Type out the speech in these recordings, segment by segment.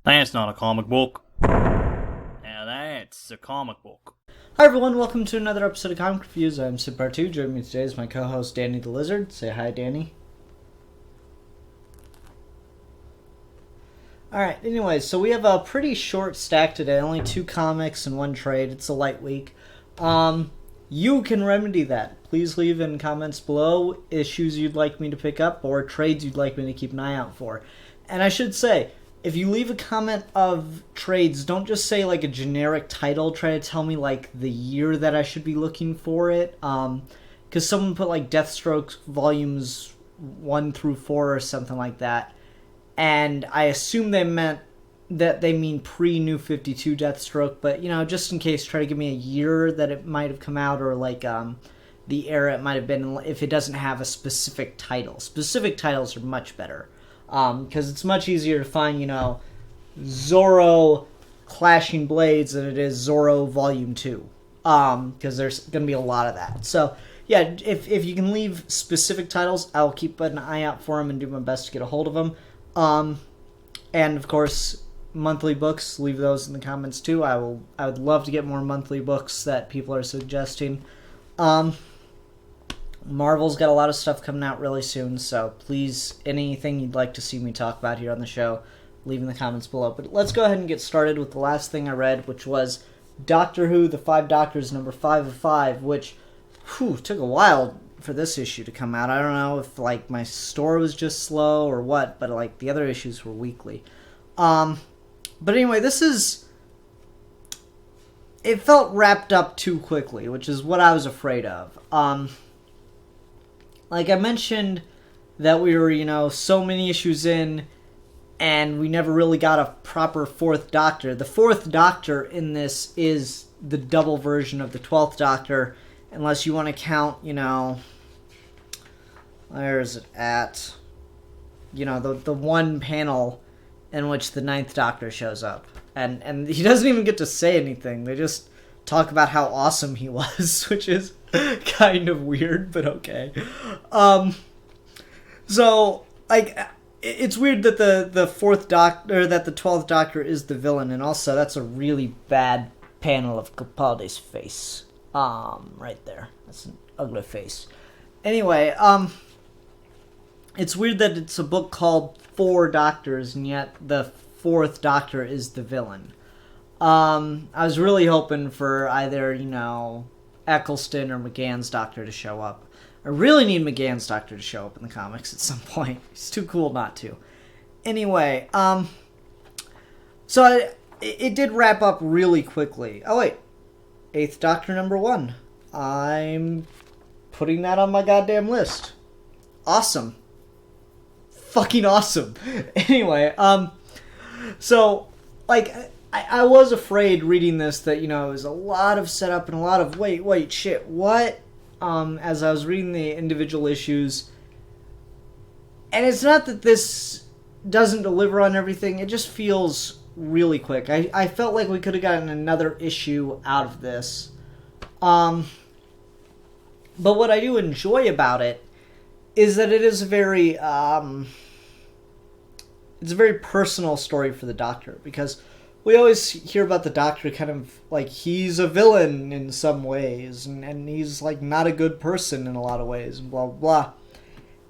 That's not a comic book. Now that's a comic book. Hi everyone, welcome to another episode of Comic Reviews. I'm Sid2. Joining me today is my co-host Danny the Lizard. Say hi, Danny. Alright, anyways, so we have a pretty short stack today. Only 2 comics and 1 trade. It's a light week. You can remedy that. Please leave in comments below issues you'd like me to pick up or trades you'd like me to keep an eye out for. And I should say, if you leave a comment of trades, don't just say like a generic title. Try to tell me like the year that I should be looking for it. Because someone put like Deathstroke volumes 1 through 4 or something like that. And I assume they meant that they mean pre-New 52 Deathstroke. But, you know, just in case, try to give me a year that it might have come out or like the era it might have been if it doesn't have a specific title. Specific titles are much better. Because it's much easier to find, you know, Zorro Clashing Blades than it is Zorro Volume 2. Because there's going to be a lot of that. So, yeah, if you can leave specific titles, I'll keep an eye out for them and do my best to get a hold of them. And, of course, monthly books, leave those in the comments, too. I would love to get more monthly books that people are suggesting. Marvel's got a lot of stuff coming out really soon, so please, anything you'd like to see me talk about here on the show, leave in the comments below. But let's go ahead and get started with the last thing I read, which was Doctor Who, The Five Doctors, number 5 of 5, which took a while for this issue to come out. I don't know if like my store was just slow or what, but like the other issues were weekly. But anyway, it felt wrapped up too quickly, which is what I was afraid of. Like I mentioned that we were, you know, so many issues in and we never really got a proper 4th Doctor. The 4th Doctor in this is the double version of the 12th Doctor, unless you want to count, you know, where is it at? You know, the one panel in which the 9th Doctor shows up. And he doesn't even get to say anything. They just talk about how awesome he was, which is kind of weird, but okay. So, like, it's weird that the 4th Doctor, that the 12th Doctor is the villain, and also that's a really bad panel of Capaldi's face. Right there. That's an ugly face. Anyway, it's weird that it's a book called 4 Doctors, and yet the 4th Doctor is the villain. I was really hoping for either, you know, Eccleston or McGann's Doctor to show up. I really need McGann's Doctor to show up in the comics at some point. He's too cool not to. Anyway, so it did wrap up really quickly. Oh, wait. 8th Doctor number 1. I'm putting that on my goddamn list. Awesome. Fucking awesome. Anyway, so, like, I was afraid reading this that, you know, it was a lot of setup and a lot of wait, shit, what? As I was reading the individual issues. And it's not that this doesn't deliver on everything, it just feels really quick. I felt like we could have gotten another issue out of this. But what I do enjoy about it is that it is a very, it's a very personal story for the Doctor, because we always hear about the Doctor kind of like he's a villain in some ways, and he's like not a good person in a lot of ways, and blah, blah, blah.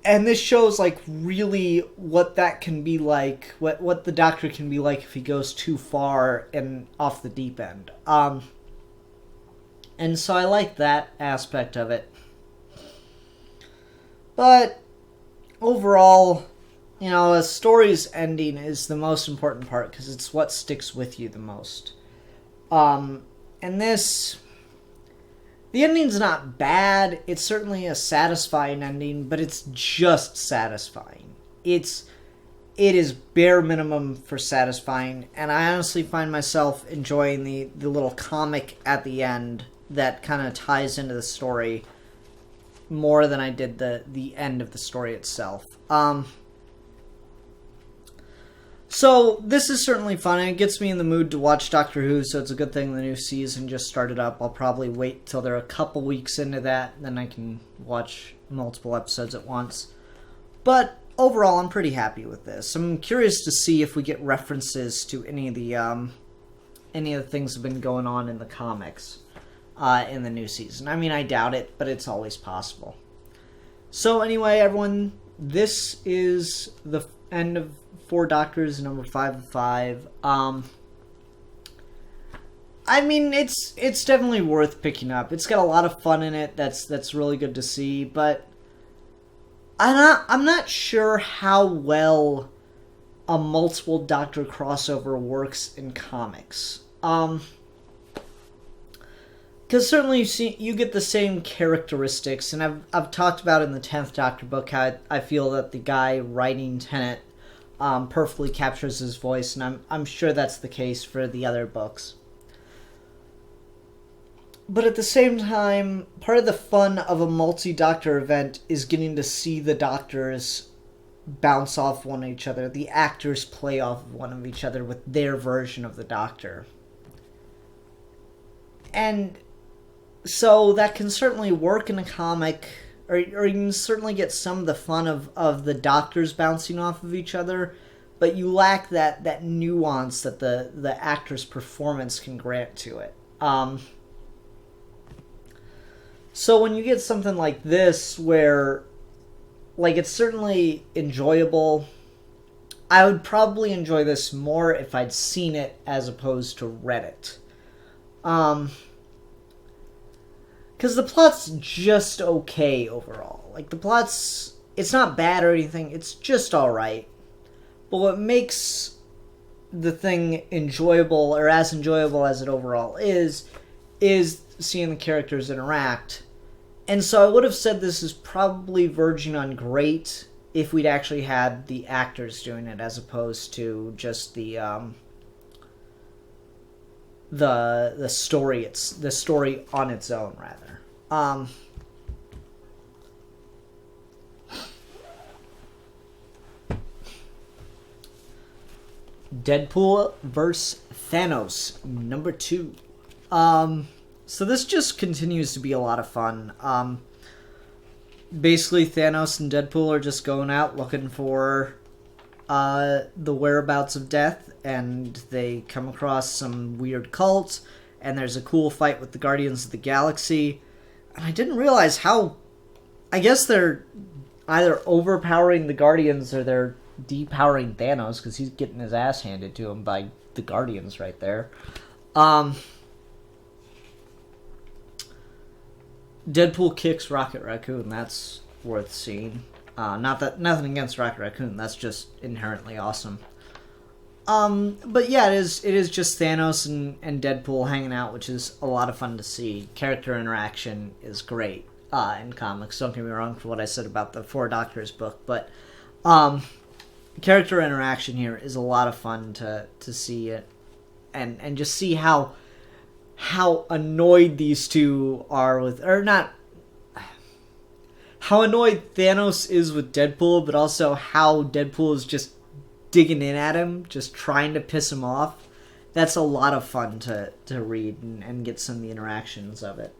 And this shows like really what that can be like, what the Doctor can be like if he goes too far and off the deep end. And so I like that aspect of it. But overall, you know, a story's ending is the most important part because it's what sticks with you the most. And this, the ending's not bad. It's certainly a satisfying ending, but it's just satisfying. It is bare minimum for satisfying, and I honestly find myself enjoying the little comic at the end that kind of ties into the story more than I did the end of the story itself. So, this is certainly fun, and it gets me in the mood to watch Doctor Who, so it's a good thing the new season just started up. I'll probably wait till they're a couple weeks into that, then I can watch multiple episodes at once. But overall, I'm pretty happy with this. I'm curious to see if we get references to any of the things that have been going on in the comics in the new season. I mean, I doubt it, but it's always possible. So anyway, everyone, this is the end of 4 Doctors, number 5 of 5. I mean, it's definitely worth picking up. It's got a lot of fun in it. That's really good to see, but I'm not sure how well a multiple Doctor crossover works in comics. Because certainly you get the same characteristics, and I've talked about in the 10th Doctor book how I feel that the guy writing Tennant perfectly captures his voice, and I'm sure that's the case for the other books. But at the same time, part of the fun of a multi-Doctor event is getting to see the Doctors bounce off one of each other. The actors play off of one of each other with their version of the Doctor. And so that can certainly work in a comic, or you can certainly get some of the fun of the Doctors bouncing off of each other, but you lack that nuance that the actor's performance can grant to it. So when you get something like this, where, like, it's certainly enjoyable, I would probably enjoy this more if I'd seen it as opposed to read it. Because the plot's just okay overall. Like, the plot's, it's not bad or anything, it's just alright. But what makes the thing enjoyable, or as enjoyable as it overall is seeing the characters interact. And so I would have said this is probably verging on great if we'd actually had the actors doing it as opposed to just the story. It's the story on its own, rather. Deadpool vs Thanos, number 2. So this just continues to be a lot of fun. Basically, Thanos and Deadpool are just going out looking for the whereabouts of death, and they come across some weird cult, and there's a cool fight with the Guardians of the Galaxy. And I didn't realize how... I guess they're either overpowering the Guardians or they're depowering Thanos, because he's getting his ass handed to him by the Guardians right there. Deadpool kicks Rocket Raccoon. That's worth seeing. Nothing against Rocket Raccoon. That's just inherently awesome. But yeah, it is just Thanos and Deadpool hanging out, which is a lot of fun to see. Character interaction is great in comics. Don't get me wrong for what I said about the 4 Doctors book, but character interaction here is a lot of fun to see it, and just see how annoyed these two are with, or not, how annoyed Thanos is with Deadpool, but also how Deadpool is just digging in at him, just trying to piss him off. That's a lot of fun to read and get some of the interactions of it.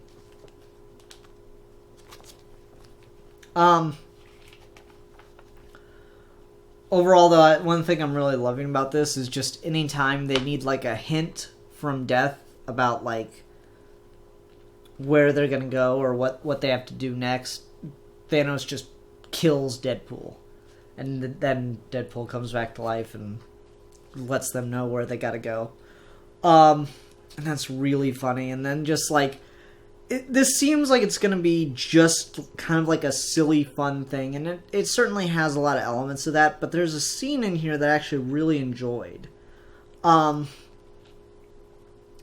Overall, though, one thing I'm really loving about this is just anytime they need, like, a hint from Death about, like, where they're gonna go or what they have to do next, Thanos just kills Deadpool. And then Deadpool comes back to life and lets them know where they gotta go. And that's really funny. And then just, like, this seems like it's gonna be just kind of like a silly, fun thing. And it certainly has a lot of elements of that. But there's a scene in here that I actually really enjoyed.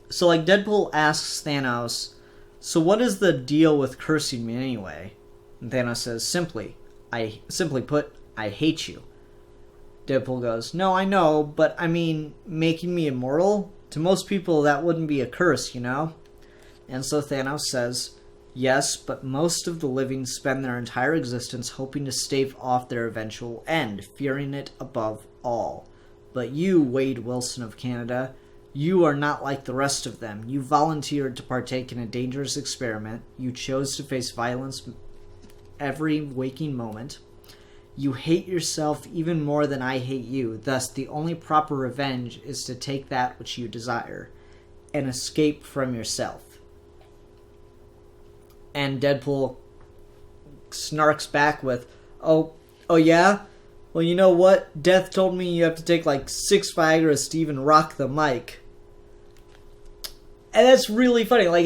So, like, Deadpool asks Thanos, "So what is the deal with cursing me anyway?" And Thanos says, simply put, I hate you. Deadpool goes, "No, I know, but I mean, making me immortal? To most people, that wouldn't be a curse, you know?" And so Thanos says, "Yes, but most of the living spend their entire existence hoping to stave off their eventual end, fearing it above all. But you, Wade Wilson of Canada, you are not like the rest of them. You volunteered to partake in a dangerous experiment. You chose to face violence every waking moment. You hate yourself even more than I hate you. Thus, the only proper revenge is to take that which you desire and escape from yourself. And Deadpool snarks back with, oh yeah? Well, you know what? Death told me you have to take like 6 Viagra to even rock the mic. And that's really funny. Like,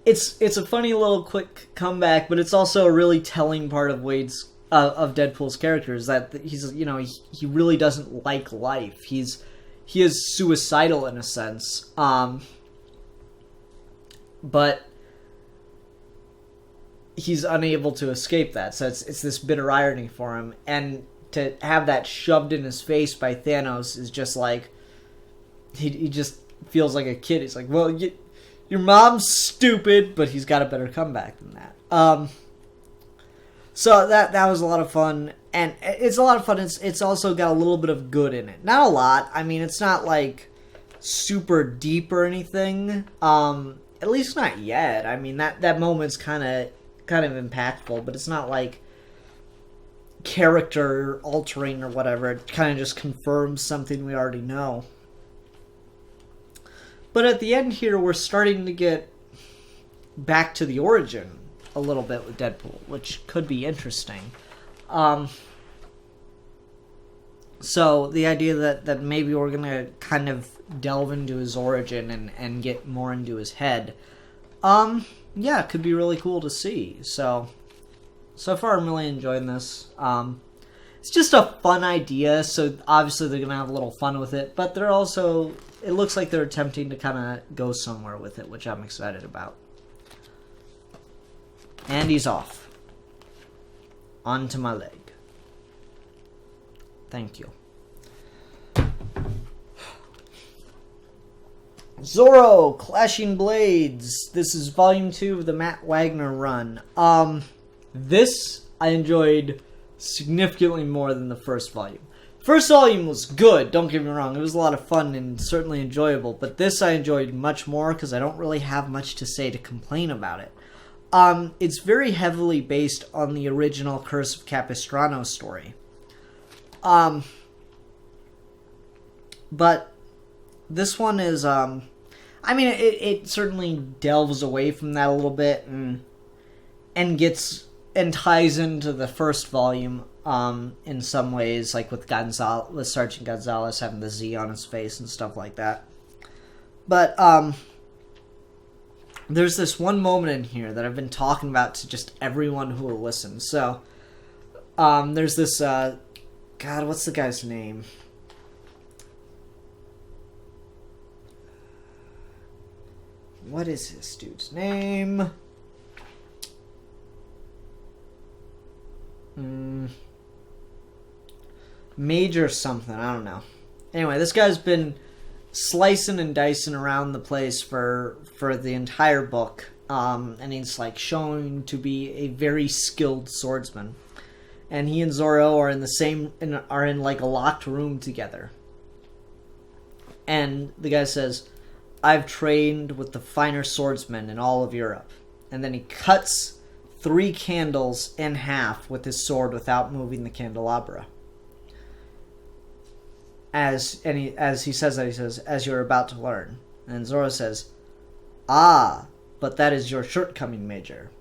it's a funny little quick comeback, but it's also a really telling part of of Deadpool's character, is that he's, you know, he really doesn't like life. He is suicidal in a sense. But he's unable to escape that. So it's this bitter irony for him. And to have that shoved in his face by Thanos is just like, he just feels like a kid. He's like, well, your mom's stupid, but he's got a better comeback than that. So that was a lot of fun, and it's a lot of fun. It's also got a little bit of good in it. Not a lot. I mean, it's not like super deep or anything. At least not yet. I mean, that moment's kind of impactful, but it's not like character altering or whatever. It kind of just confirms something we already know. But at the end here, we're starting to get back to the origin a little bit with Deadpool, which could be interesting. So the idea that maybe we're going to kind of delve into his origin and get more into his head, yeah, it could be really cool to see. So far I'm really enjoying this. It's just a fun idea, so obviously they're going to have a little fun with it, but they're also, it looks like they're attempting to kind of go somewhere with it, which I'm excited about. And he's off. Onto my leg. Thank you. Zorro, Clashing Blades. This is volume 2 of the Matt Wagner run. This I enjoyed significantly more than the first volume. First volume was good, don't get me wrong. It was a lot of fun and certainly enjoyable. But this I enjoyed much more because I don't really have much to say to complain about it. It's very heavily based on the original Curse of Capistrano story. But this one is, I mean, it certainly delves away from that a little bit and ties into the first volume, in some ways, like with Sergeant Gonzalez having the Z on his face and stuff like that. But, there's this one moment in here that I've been talking about to just everyone who will listen. So, there's this, God, what's the guy's name? What is this dude's name? Major something, I don't know. Anyway, this guy's been slicing and dicing around the place for the entire book, and he's like shown to be a very skilled swordsman. And he and Zorro are in like a locked room together. And the guy says, "I've trained with the finer swordsmen in all of Europe." And then he cuts 3 candles in half with his sword without moving the candelabra. As he says that, he says, "As you're about to learn." And Zorro says, "Ah, but that is your shortcoming, Major."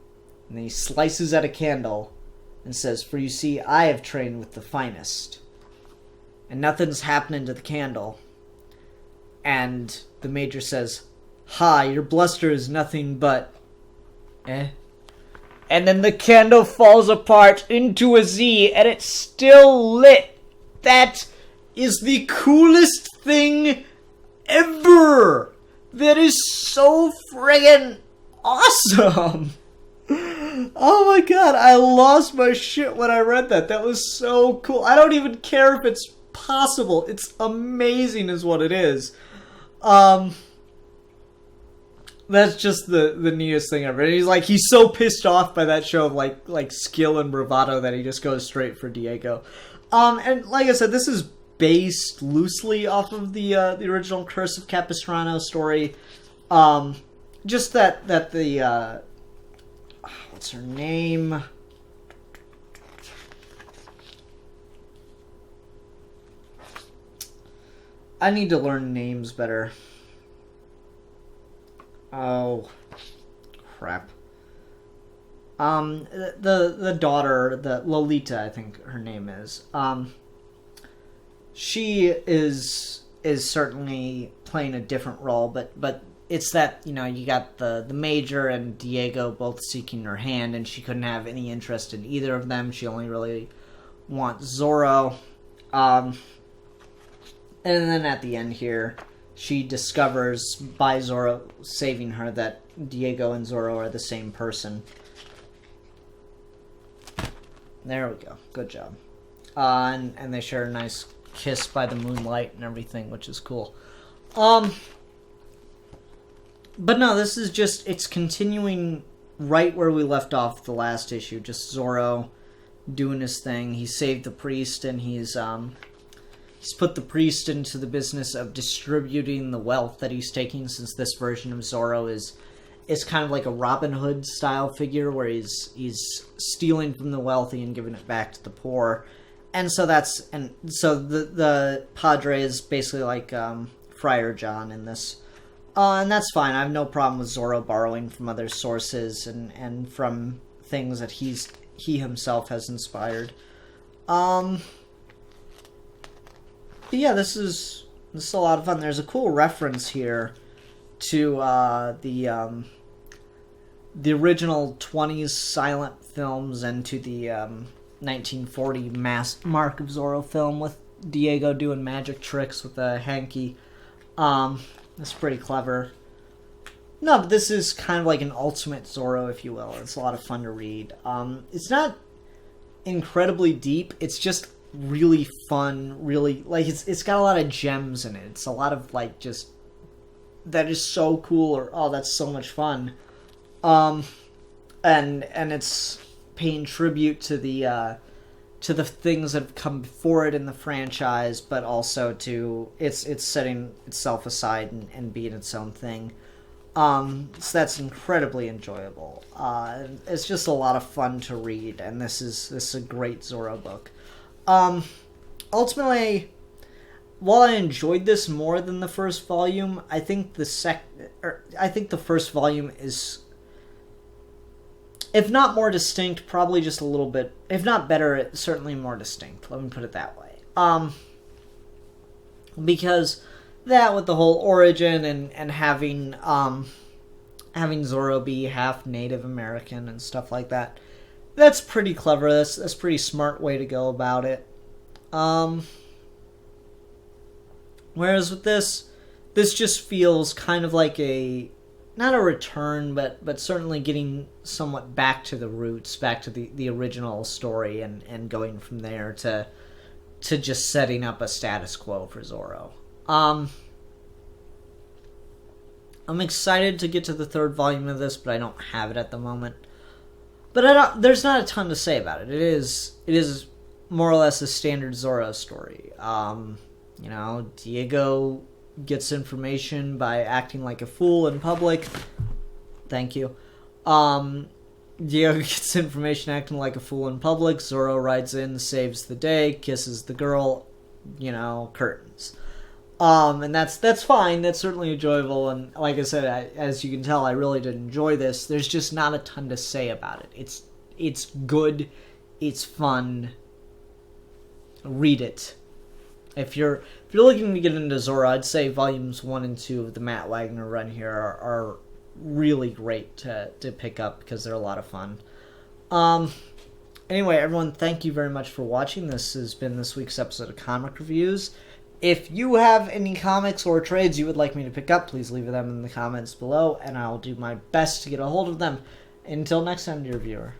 And then he slices at a candle and says, "For you see, I have trained with the finest." And nothing's happening to the candle. And the Major says, "Ha, your bluster is nothing but..." And then the candle falls apart into a Z, and it's still lit. That is the coolest thing ever. That is so friggin' awesome. Oh my god, I lost my shit when I read that. That was so cool. I don't even care if it's possible. It's amazing is what it is. That's just the neatest thing ever. And he's so pissed off by that show of like skill and bravado that he just goes straight for Diego. And like I said, this is based loosely off of the original Curse of Capistrano story. Just that the what's her name? I need to learn names better. Oh, crap. The daughter, the Lolita, I think her name is. She is certainly playing a different role, but it's that, you know, you got the Major and Diego both seeking her hand, and she couldn't have any interest in either of them. She only really wants Zorro. And then at the end here, she discovers by Zorro saving her that Diego and Zorro are the same person. There we go. Good job. And they share a nice kiss by the moonlight and everything, which is cool. But no, this is just, it's continuing right where we left off the last issue. Just Zorro doing his thing. He saved the priest, and he's put the priest into the business of distributing the wealth that he's taking, since this version of Zorro is kind of like a Robin Hood style figure, where he's stealing from the wealthy and giving it back to the poor. And so the Padre is basically like Friar John in this. And that's fine. I have no problem with Zorro borrowing from other sources and from things that he himself has inspired. But yeah, this is a lot of fun. There's a cool reference here to the original 20s silent films and to the 1940 Mark of Zorro film with Diego doing magic tricks with a hanky. That's pretty clever. No, but this is kind of like an ultimate Zorro, if you will. It's a lot of fun to read. It's not incredibly deep. It's just really fun. Really, like, it's got a lot of gems in it. It's a lot of, like, just, that is so cool, or oh, that's so much fun. And it's paying tribute to the things that have come before it in the franchise, but also to it's setting itself aside and being its own thing. So that's incredibly enjoyable. It's just a lot of fun to read, and this is a great Zorro book. Ultimately, while I enjoyed this more than the first volume, I think the first volume is, if not more distinct, probably just a little bit, if not better, it's certainly more distinct. Let me put it that way. Because that, with the whole origin and having Zorro be half Native American and stuff like that, that's pretty clever. That's a pretty smart way to go about it. Whereas with this just feels kind of like not a return, but certainly getting somewhat back to the roots, back to the original story, and going from there to just setting up a status quo for Zorro. I'm excited to get to the third volume of this, but I don't have it at the moment. But there's not a ton to say about it. It is more or less a standard Zorro story. Diego gets information by acting like a fool in public. Thank you. Diego gets information acting like a fool in public. Zorro rides in, saves the day, kisses the girl, curtains. And that's fine. That's certainly enjoyable. And like I said, as you can tell, I really did enjoy this. There's just not a ton to say about it. It's good. It's fun. Read it. If you're looking to get into Zorro, I'd say volumes 1 and 2 of the Matt Wagner run here are really great to pick up, because they're a lot of fun. Anyway, everyone, thank you very much for watching. This has been this week's episode of Comic Reviews. If you have any comics or trades you would like me to pick up, please leave them in the comments below, and I'll do my best to get a hold of them. Until next time, dear viewer.